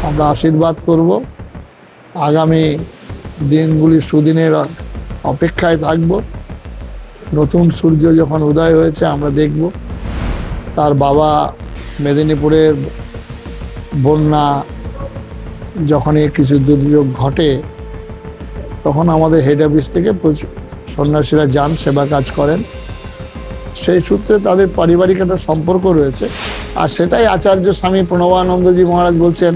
আমরা আশীর্বাদ করব। আগামী দিনগুলি সুদিনের অপেক্ষায় থাকব। নতুন সূর্য যখন উদয় হয়েছে আমরা দেখব। তার বাবা মেদিনীপুরের বন্যা যখনই কিছু দুর্যোগ ঘটে তখন আমাদের হেড অফিস থেকে সন্ন্যাসীরা যান, সেবা কাজ করেন। সেই সূত্রে তাদের পারিবারিক একটা সম্পর্ক রয়েছে। আর সেটাই আচার্য স্বামী প্রণবানন্দজি মহারাজ বলছেন,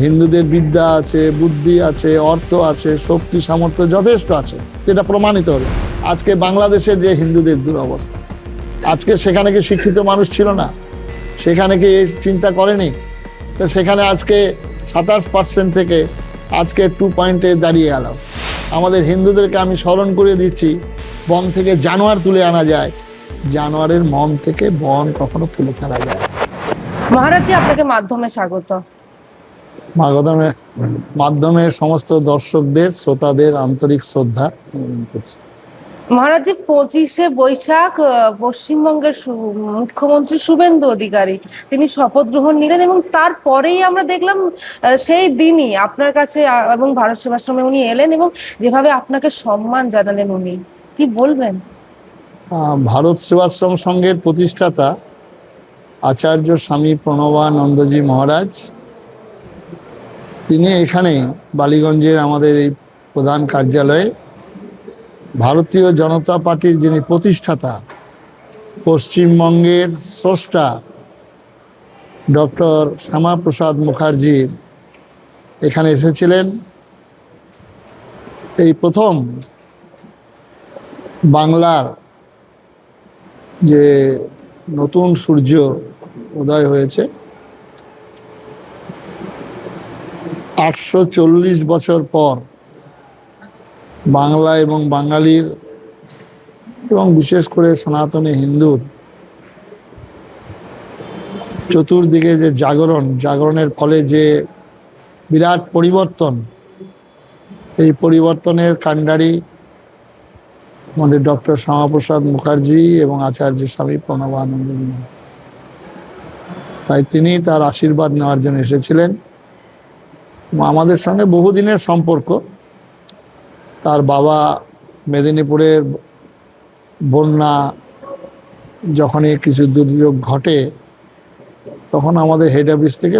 হিন্দুদের বিদ্যা আছে, বুদ্ধি আছে, অর্থ আছে, শক্তি সামর্থ্য যথেষ্ট আছে, যেটা প্রমাণিত হলো আজকে বাংলাদেশের যে হিন্দুদের দুরবস্থা। আজকে সেখানে কি শিক্ষিত মানুষ ছিল না? সেখানে কি এই চিন্তা করেনি? তো সেখানে আজকে 27% থেকে আজকে 2 পয়েন্টে দাঁড়িয়ে গেল। আমাদের হিন্দুদেরকে আমি স্মরণ করে দিচ্ছি, বন থেকে জানোয়ার তুলে আনা যায়, জানোয়ারের মন থেকে বন কখনো তুলে ফেলা যায়। মহারাজজি, আপনাকে মাধ্যমে স্বাগত। মাধ্যমে সমস্ত দর্শকদের, শ্রোতাদের আন্তরিক শ্রদ্ধা করছি। মহারাজজি, 25শে বৈশাখ পশ্চিমবঙ্গের মুখ্যমন্ত্রী শুভেন্দু অধিকারী তিনি শপথ গ্রহণ নিলেন এবং তারপরেই আমরা দেখলাম সেই দিনই আপনার কাছে এবং ভারত সেবাশ্রমে উনি এলেন এবং যেভাবে আপনাকে সম্মান জানালেন, উনি কি বলবেন? ভারত সেবাশ্রম সংঘের প্রতিষ্ঠাতা আচার্য স্বামী প্রণবানন্দজি মহারাজ, তিনি এখানেই বালিগঞ্জের আমাদের এই প্রধান কার্যালয়ে ভারতীয় জনতা পার্টির যিনি প্রতিষ্ঠাতা, পশ্চিমবঙ্গের স্রষ্টা ডক্টর শ্যামাপ্রসাদ মুখার্জি এখানে এসেছিলেন। এই প্রথম বাংলার যে নতুন সূর্য উদয় হয়েছে, 840 বছর পর বাংলা এবং বাঙালির এবং বিশেষ করে সনাতনী হিন্দুর চতুর্দিকে যে জাগরণের ফলে যে বিরাট পরিবর্তন, এই পরিবর্তনের কাণ্ডারি আমাদের ডক্টর শ্যামাপ্রসাদ মুখার্জি এবং আচার্য স্বামী প্রণবানন্দ। তাই তিনি তার আশীর্বাদ নেওয়ার জন্য এসেছিলেন। আমাদের সঙ্গে বহুদিনের সম্পর্ক। তার বাবা মেদিনীপুরের বন্যা যখনই কিছু দুর্যোগ ঘটে তখন আমাদের হেড অফিস থেকে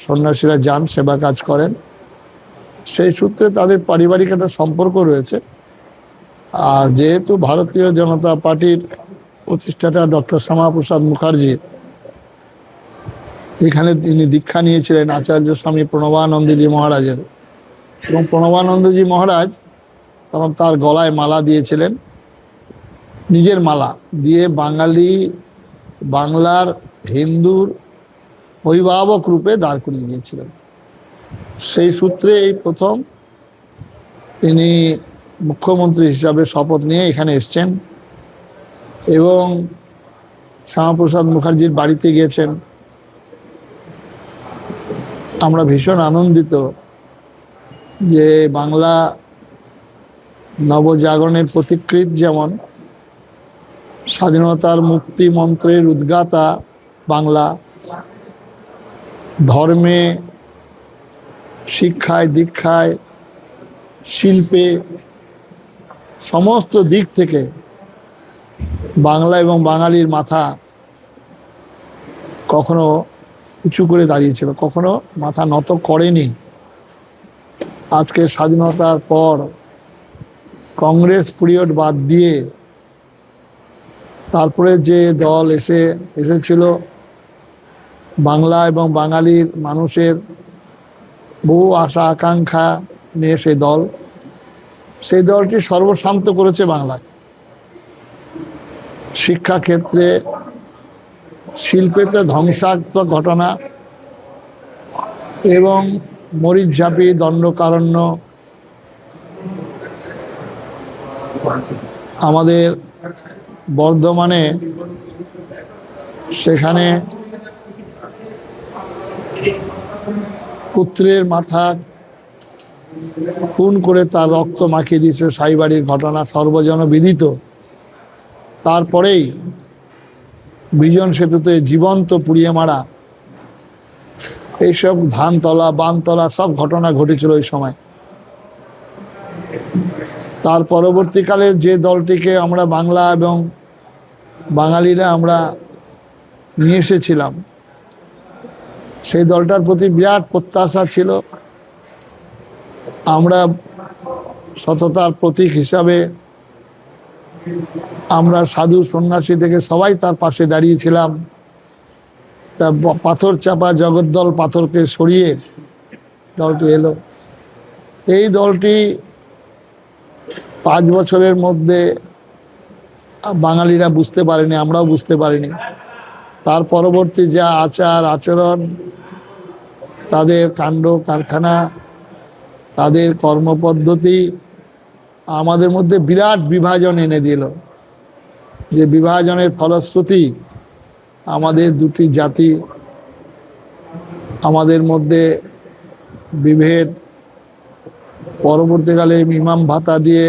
সন্ন্যাসীরা যান, সেবা কাজ করেন। সেই সূত্রে তাদের পারিবারিক একটা সম্পর্ক রয়েছে। আর যেহেতু ভারতীয় জনতা পার্টির প্রতিষ্ঠাতা ডক্টর শ্যামাপ্রসাদ মুখার্জি এখানে তিনি দীক্ষা নিয়েছিলেন আচার্য স্বামী প্রণবানন্দজি মহারাজের, এবং প্রণবানন্দজি মহারাজ তখন তার গলায় মালা দিয়েছিলেন, নিজের মালা দিয়ে বাংলার হিন্দুর অভিভাবক রূপে দাঁড় করিয়ে দিয়েছিলেন। সেই সূত্রে এই প্রথম তিনি মুখ্যমন্ত্রী হিসাবে শপথ নিয়ে এখানে এসছেন এবং শ্যামাপ্রসাদ মুখার্জির বাড়িতে গিয়েছেন। আমরা ভীষণ আনন্দিত যে বাংলা নবজাগরণের পথিকৃৎ, যেমন স্বাধীনতার মুক্তি মন্ত্রের উদ্গাতা বাংলা, ধর্মে, শিক্ষায়, দীক্ষায়, শিল্পে, সমস্ত দিক থেকে বাংলা এবং বাঙালির মাথা কখনো উঁচু করে দাঁড়িয়েছিল, কখনো মাথা নত করেনি। আজকে স্বাধীনতার পর কংগ্রেস পিরিয়ড বাদ দিয়ে তারপরে যে দল এসেছিল বাংলা এবং বাঙালির মানুষের বহু আশা আকাঙ্ক্ষা নিয়ে সেই দলটি সর্বশান্ত করেছে বাংলায়। শিক্ষাক্ষেত্রে, শিল্পেতে ধ্বংসাত্মক ঘটনা এবং মরিচঝাঁপি, দণ্ডকারণ্য, আমাদের বর্ধমানে সেখানে পুত্রের মাথা খুন করে তার রক্ত মাখিয়ে দিয়েছে, সাইবাড়ির ঘটনা সর্বজন বিদিত। তারপরেই বিজন সেতুতে জীবন্ত পুড়িয়ে মারা এইসব ধানতলা বানতলা সব ঘটনা ঘটেছিল ওই সময়। তার পরবর্তীকালে যে দলটিকে আমরা বাংলা এবং বাঙালিরা আমরা নিয়ে এসেছিলাম, সেই দলটার প্রতি বিরাট প্রত্যাশা ছিল। আমরা সততার প্রতীক হিসাবে আমরা সাধু সন্ন্যাসী থেকে সবাই তার পাশে দাঁড়িয়েছিলাম। তা পাথর চাপা জগদ্দল পাথরকে সরিয়ে দলটি এলো। এই দলটি 5 বছরের মধ্যে বাঙালিরা বুঝতে পারেনি, আমরাও বুঝতে পারিনি। তার পরবর্তী যা আচার আচরণ, তাদের কাণ্ড কারখানা, তাদের কর্মপদ্ধতি আমাদের মধ্যে বিরাট বিভাজন এনে দিল। যে বিভাজনের ফলশ্রুতি আমাদের দুটি জাতি, আমাদের মধ্যে বিভেদ, পরবর্তীকালে ইমাম ভাতা দিয়ে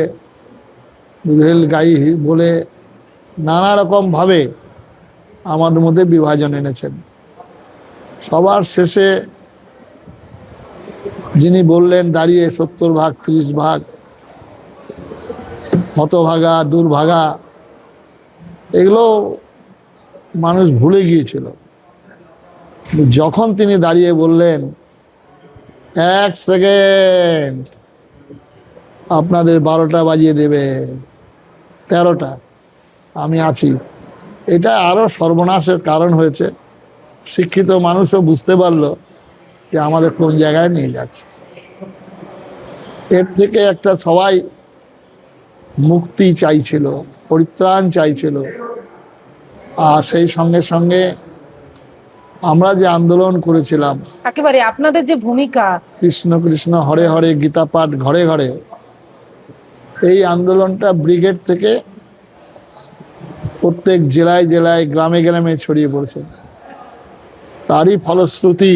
দুধেল গাই বলে নানা রকমভাবে আমাদের মধ্যে বিভাজন এনেছেন। সবার শেষে যিনি বললেন দাঁড়িয়ে 70 ভাগ 30 ভাগ, হতভাগা দুর্ভাগা, এগুলো মানুষ ভুলে গিয়েছিল। যখন তিনি দাঁড়িয়ে বললেন 1 সেকেন্ড আপনাদের 12টা বাজিয়ে দেবে, 13টা আমি আছি, এটা আরো সর্বনাশের কারণ হয়েছে। শিক্ষিত মানুষও বুঝতে পারলো যে আমাদের কোন জায়গায় নিয়ে যাচ্ছে। এর থেকে একটা সবাই মুক্তি চাইছিল, পরিত্রাণ চাইছিল। আর সেই সঙ্গে সঙ্গে আমরা যে আন্দোলন করেছিলাম, একেবারে আপনাদের যে ভূমিকা, কৃষ্ণ কৃষ্ণ হরে হরে গীতা পাঠ ঘরে ঘরে, এই আন্দোলনটা ব্রিগেড থেকে প্রত্যেক জেলায় জেলায় গ্রামে গ্রামে ছড়িয়ে পড়ছে। তারই ফলশ্রুতি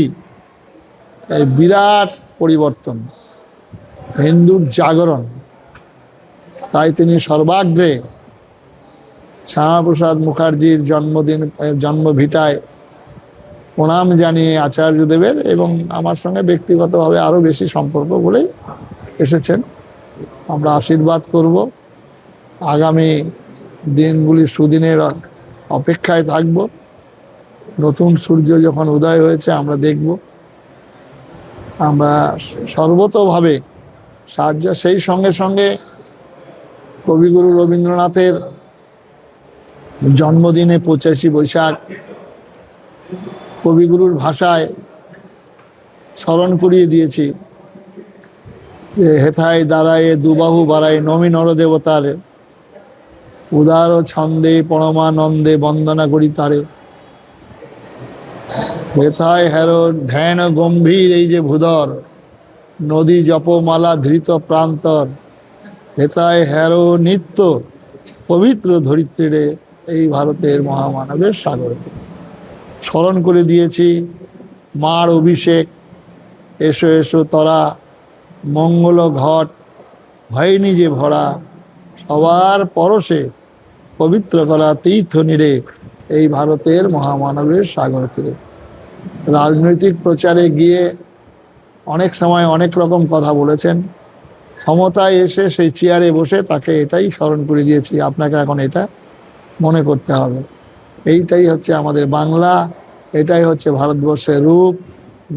এই বিরাট পরিবর্তন, হিন্দুর জাগরণ। তাই তিনি সর্বাগ্রে শ্যামাপ্রসাদ মুখার্জির জন্মভিটায় প্রণাম জানিয়ে আচার্যদেবের এবং আমার সঙ্গে ব্যক্তিগতভাবে আরও বেশি সম্পর্ক বলেই এসেছেন। আমরা আশীর্বাদ করব। আগামী দিনগুলি সুদিনের অপেক্ষায় থাকব। নতুন সূর্য যখন উদয় হয়েছে আমরা দেখব, আমরা সর্বতোভাবে সাহায্য। সেই সঙ্গে সঙ্গে কবিগুরু রবীন্দ্রনাথের জন্মদিনে 25 বৈশাখ কবিগুরুর ভাষায় স্মরণ করিয়ে দিয়েছি যে হেথায় দাঁড়ায় দুবাহু বাড়ায় নমি নরদেবতার, উদার ছন্দে পরমানন্দে বন্দনা করি তারে। হেথায় হেরো ধ্যান গম্ভীর এই যে ভূধর, নদী জপমালা ধৃত প্রান্তর, হেথায় হেরো নিত্য পবিত্র ধরিত্রীরে এই ভারতের মহামানবের সাগর। স্মরণ করে দিয়েছি মার অভিষেক, এসো এসো তরা মঙ্গল ঘট, হয়নি যে ভরা সবার পরশে পবিত্র করা তীর্থ নিরে এই ভারতের মহামানবের সাগর তীরে। রাজনৈতিক প্রচারে গিয়ে অনেক সময় অনেক রকম কথা বলেছেন। ক্ষমতায় এসে সেই চেয়ারে বসে তাকে এটাই স্মরণ করে দিয়েছি, আপনাকে এখন এটা মনে করতে হবে। এইটাই হচ্ছে আমাদের বাংলা, এটাই হচ্ছে ভারতবর্ষের রূপ।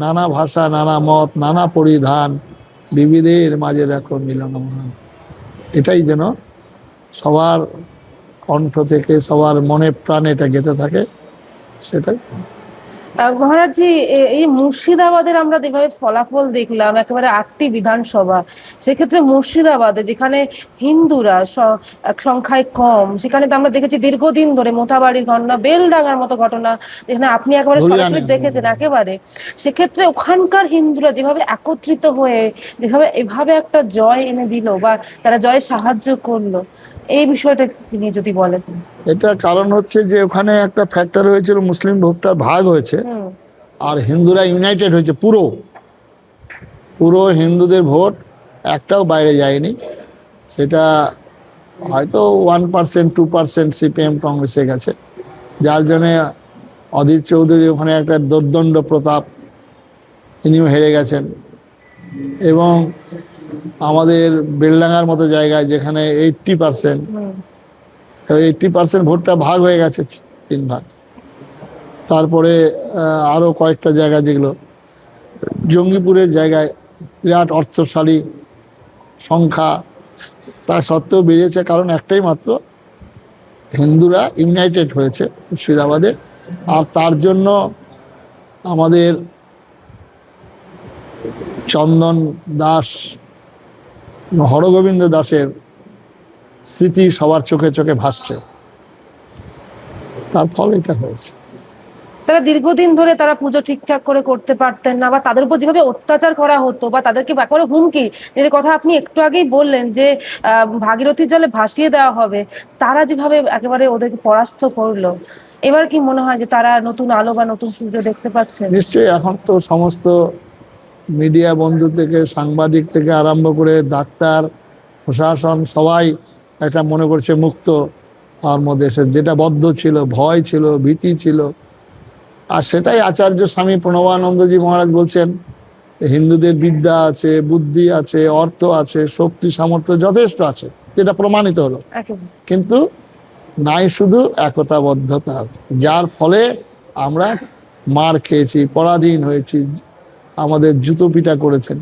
নানা ভাষা, নানা মত, নানা পরিধান, বিবিধের মাঝে দেখো মিলন মহান। এটাই যেন সবার কণ্ঠ থেকে সবার মনে প্রাণে এটা গেঁথে থাকে, সেটাই। মহারাজজি, এই মুর্শিদাবাদের আমরা যেভাবে ফলাফল দেখলাম, একেবারে 8টি বিধানসভা, সেক্ষেত্রে মুর্শিদাবাদে যেখানে হিন্দুরা সংখ্যায় কম, সেখানে তো আমরা দেখেছি দীর্ঘদিন ধরে মোথাবাড়ির ঘটনা, বেলডাঙ্গার মতো ঘটনা, যেখানে আপনি একেবারে সরাসরি দেখেছেন একেবারে। সেক্ষেত্রে ওখানকার হিন্দুরা যেভাবে একত্রিত হয়ে যেভাবে এভাবে একটা জয় এনে দিল বা তারা জয়ে সাহায্য করলো, এই বিষয়টা নিয়ে যদি বলেন। এটা কারণ হচ্ছে যে ওখানে একটা ফ্যাক্টর হয়েছিল, মুসলিম ভোটটা ভাগ হয়েছে আর হিন্দুরা ইউনাইটেড হয়েছে। পুরো হিন্দুদের ভোট একটাও বাইরে যায়নি। সেটা হয়তো 1% 2% সিপিএম কংগ্রেসে গেছে, যার জন্যে অধীর চৌধুরী ওখানে একটা দুর্দণ্ড প্রতাপ তিনিও হেরে গেছেন। এবং আমাদের বেলডাঙ্গার মতো জায়গায় যেখানে 80%, 80% ভোটটা ভাগ হয়ে গেছে, 3 ভাগ। তারপরে আরও কয়েকটা জায়গা যেগুলো জঙ্গিপুরের জায়গায় বিরাট অর্থশালী সংখ্যা, তা সত্ত্বেও বেরিয়েছে, কারণ একটাই মাত্র, হিন্দুরা ইউনাইটেড হয়েছে মুর্শিদাবাদে। আর তার জন্য আমাদের চন্দন দাস, হরগোবিন্দ দাসের স্মৃতি সবার চোখে চোখে ভাসছে, তার ফল এটা হয়েছে। তারা দীর্ঘদিন ধরে তারা পুজো ঠিকঠাক করে করতে পারতেন না, বা তাদের উপর যেভাবে অত্যাচার করা হতো বা তাদেরকে একেবারে হুমকি, যে কথা আপনি একটু আগেই বললেন যে ভাগীরথীর জলে ভাসিয়ে দেওয়া হবে, তারা যেভাবে একেবারে ওদেরকে পরাস্ত করলো, এবার কি মনে হয় যে তারা নতুন আলো বা নতুন সূর্য দেখতে পাচ্ছেন? নিশ্চয়ই। এখন তো সমস্ত মিডিয়া বন্ধু থেকে, সাংবাদিক থেকে আরম্ভ করে ডাক্তার, প্রশাসন, সবাই একটা মনে করছে মুক্ত হওয়ার মধ্যে এসে, যেটা বদ্ধ ছিল, ভয় ছিল, ভীতি ছিল। আর সেটাই আচার্য স্বামী প্রণবানন্দজি মহারাজ বলছেন, হিন্দুদের বিদ্যা আছে, বুদ্ধি আছে, অর্থ আছে, শক্তি সামর্থ্য যথেষ্ট আছে, যেটা প্রমাণিত হলো। কিন্তু নাই শুধু একতাবদ্ধতা, যার ফলে আমরা মার খেয়েছি, পরাধীন হয়েছি, আমাদের জুতো পিটা করেছেন।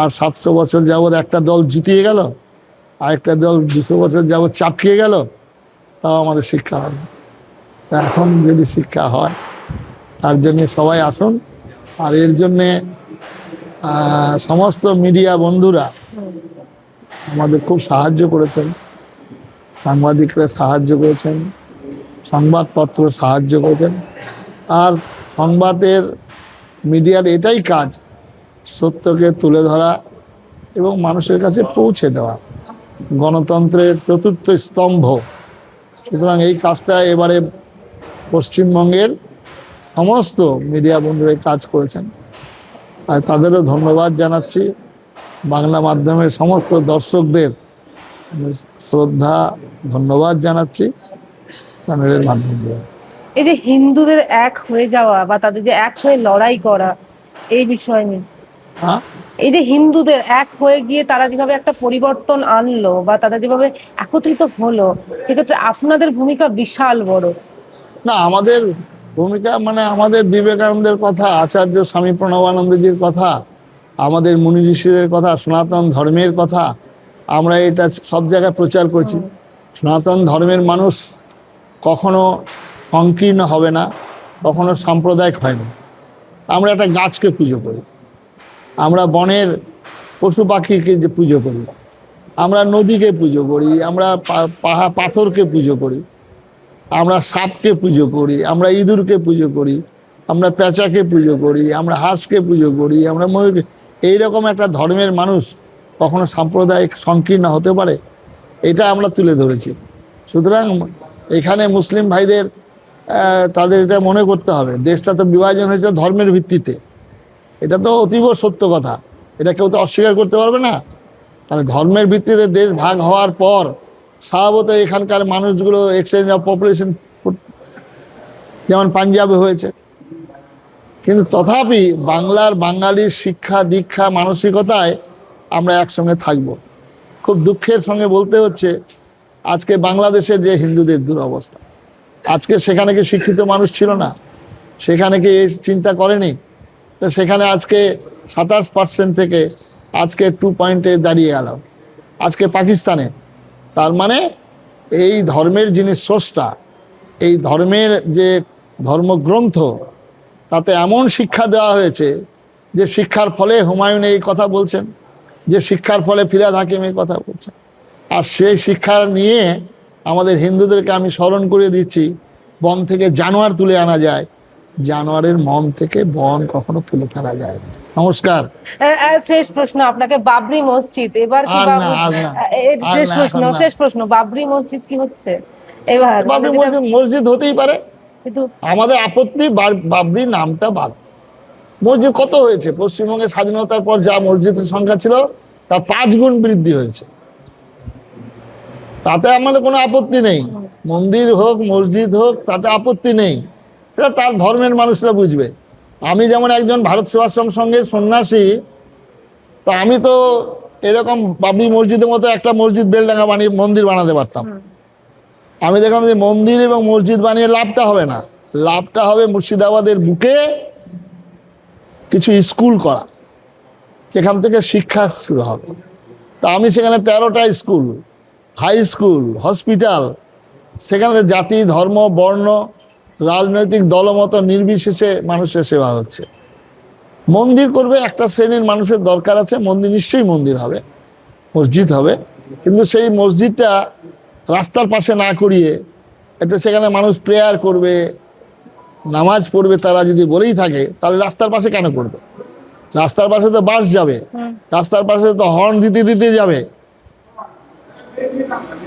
আর 700 বছর যাবৎ একটা দল জিতিয়ে গেল, আরেকটা দল 200 বছর যাবৎ চাপিয়ে গেল, তাও আমাদের শিক্ষা হবে। তা এখন যদি শিক্ষা হয়, তার জন্যে সবাই আসুন। আর এর জন্যে সমস্ত মিডিয়া বন্ধুরা আমাদের খুব সাহায্য করেছেন, সাংবাদিকরা সাহায্য করেছেন, সংবাদপত্র সাহায্য করেছেন। আর সংবাদের, মিডিয়ার এটাই কাজ, সত্যকে তুলে ধরা এবং মানুষের কাছে পৌঁছে দেওয়া, গণতন্ত্রের চতুর্থ স্তম্ভ। সুতরাং এই কাজটা এবারে পশ্চিমবঙ্গের সমস্ত মিডিয়া বন্ধুরা কাজ করেছেন, আর তাদেরও ধন্যবাদ জানাচ্ছি। বাংলা মাধ্যমের সমস্ত দর্শকদের শ্রদ্ধা, ধন্যবাদ জানাচ্ছি চ্যানেলের মাধ্যমে। এই যে হিন্দুদের এক হয়ে যাওয়া বা তাদের যে এক হয়ে লড়াই করা, এই বিষয় নিয়ে, হ্যাঁ, এই যে হিন্দুদের এক হয়ে গিয়ে তারা যেভাবে একটা পরিবর্তন আনলো বা তারা যেভাবে একত্রিত হলো, সেক্ষেত্রে আপনাদের ভূমিকা বিশাল বড়। না, আমাদের ভূমিকা মানে আমাদের বিবেকানন্দের কথা, আচার্য স্বামী প্রণবানন্দজির কথা, আমাদের মুনি ঋষিদের কথা, সনাতন ধর্মের কথা, আমরা এটা সব জায়গায় প্রচার করছি। সনাতন ধর্মের মানুষ কখনো সংকীর্ণ হবে না, কখনো সাম্প্রদায়িক হয় না। আমরা একটা গাছকে পুজো করি, আমরা বনের পশু পাখিকে যে পুজো করি, আমরা নদীকে পুজো করি, আমরা পাথরকে পুজো করি, আমরা সাপকে পুজো করি, আমরা ইঁদুরকে পুজো করি, আমরা পেঁচাকে পুজো করি, আমরা হাঁসকে পুজো করি, আমরা ময়ূরকে। এইরকম একটা ধর্মের মানুষ কখনো সাম্প্রদায়িক সংকীর্ণ হতে পারে, এটা আমরা তুলে ধরেছি। সুতরাং এখানে মুসলিম ভাইদের তাদের এটা মনে করতে হবে, দেশটা তো বিভাজন হয়েছে ধর্মের ভিত্তিতে, এটা তো অতীব সত্য কথা, এটা কেউ তো অস্বীকার করতে পারবে না। তাহলে ধর্মের ভিত্তিতে দেশ ভাগ হওয়ার পর স্বভাবত এখানকার মানুষগুলো এক্সচেঞ্জ অফ পপুলেশন, যেমন পাঞ্জাবে হয়েছে। কিন্তু তথাপি বাংলার বাঙালির শিক্ষা দীক্ষা মানসিকতায় আমরা একসঙ্গে থাকব। খুব দুঃখের সঙ্গে বলতে হচ্ছে, আজকে বাংলাদেশে যে হিন্দুদের দুরবস্থা, আজকে সেখানে কি শিক্ষিত মানুষ ছিল না? সেখানে কি এই চিন্তা করেনি? তো সেখানে আজকে 27% থেকে আজকে 2 পয়েন্টে দাঁড়িয়ে গেল আজকে পাকিস্তানে। তার মানে এই ধর্মের যিনি স্রষ্টা, এই ধর্মের যে ধর্মগ্রন্থ, তাতে এমন শিক্ষা দেওয়া হয়েছে যে শিক্ষার ফলে হুমায়ুন এই কথা বলছেন, যে শিক্ষার ফলে ফিরহাদ হাকিম এই কথা বলছেন। আর সেই শিক্ষা নিয়ে আমাদের হিন্দুদেরকে আমি স্মরণ করে দিচ্ছি, বন থেকে জানোয়ার তুলে আনা যায়, জানোয়ারের মন থেকে বন কখনো তুলে ফেলা যায় না। নমস্কার। শেষ প্রশ্ন আপনাকে, বাবরি মসজিদ এবার কি? শেষ প্রশ্ন, বাবরি মসজিদ কি হচ্ছে এবার? বাবরি মসজিদ হতেই পারে, কিন্তু আমাদের আপত্তি বাবরি নামটা বাদ। মসজিদ কত হয়েছে পশ্চিমবঙ্গের স্বাধীনতার পর, যা মসজিদের সংখ্যা ছিল তার 5 গুণ বৃদ্ধি হয়েছে, তাতে আমাদের কোনো আপত্তি নেই। মন্দির হোক, মসজিদ হোক, তাতে আপত্তি নেই, সেটা তার ধর্মের মানুষরা বুঝবে। আমি যেমন একজন ভারত সেবাশ্রম সংঘের সন্ন্যাসী, তা আমি তো এরকম বাবরি মসজিদের মতো একটা মসজিদ বেলডাঙ্গা বানিয়ে মন্দির বানাতে পারতাম। আমি দেখলাম যে মন্দির এবং মসজিদ বানিয়ে লাভটা হবে না, লাভটা হবে মুর্শিদাবাদের বুকে কিছু স্কুল করা, সেখান থেকে শিক্ষা শুরু হবে। তা আমি সেখানে 13টা স্কুল, হাই স্কুল, হসপিটাল, সেখানে জাতি, ধর্ম, বর্ণ, রাজনৈতিক দলমত নির্বিশেষে মানুষের সেবা হচ্ছে। মন্দির করবে একটা শ্রেণীর মানুষের দরকার আছে, মন্দির নিশ্চয়ই মন্দির হবে, মসজিদ হবে, কিন্তু সেই মসজিদটা রাস্তার পাশে না করিয়ে একটু সেখানে মানুষ প্রেয়ার করবে, নামাজ পড়বে, তারা যদি বলেই থাকে তাহলে রাস্তার পাশে কেন করবে? রাস্তার পাশে তো বাস যাবে, রাস্তার পাশে তো হর্ন দিতে দিতে যাবে।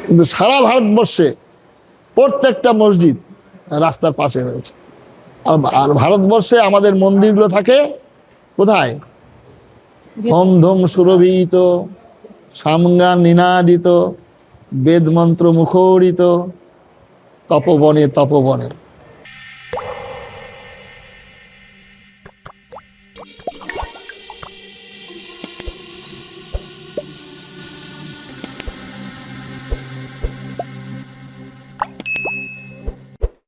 কিন্তু সারা ভারতবর্ষে প্রত্যেকটা মসজিদ রাস্তার পাশে রয়েছে। আর ভারতবর্ষে আমাদের মন্দিরগুলো থাকে কোথায়? হোম ধুম সুরভিত, সামগান নিনাদিত, বেদমন্ত্র মুখরিত, তপবনে তপবনে।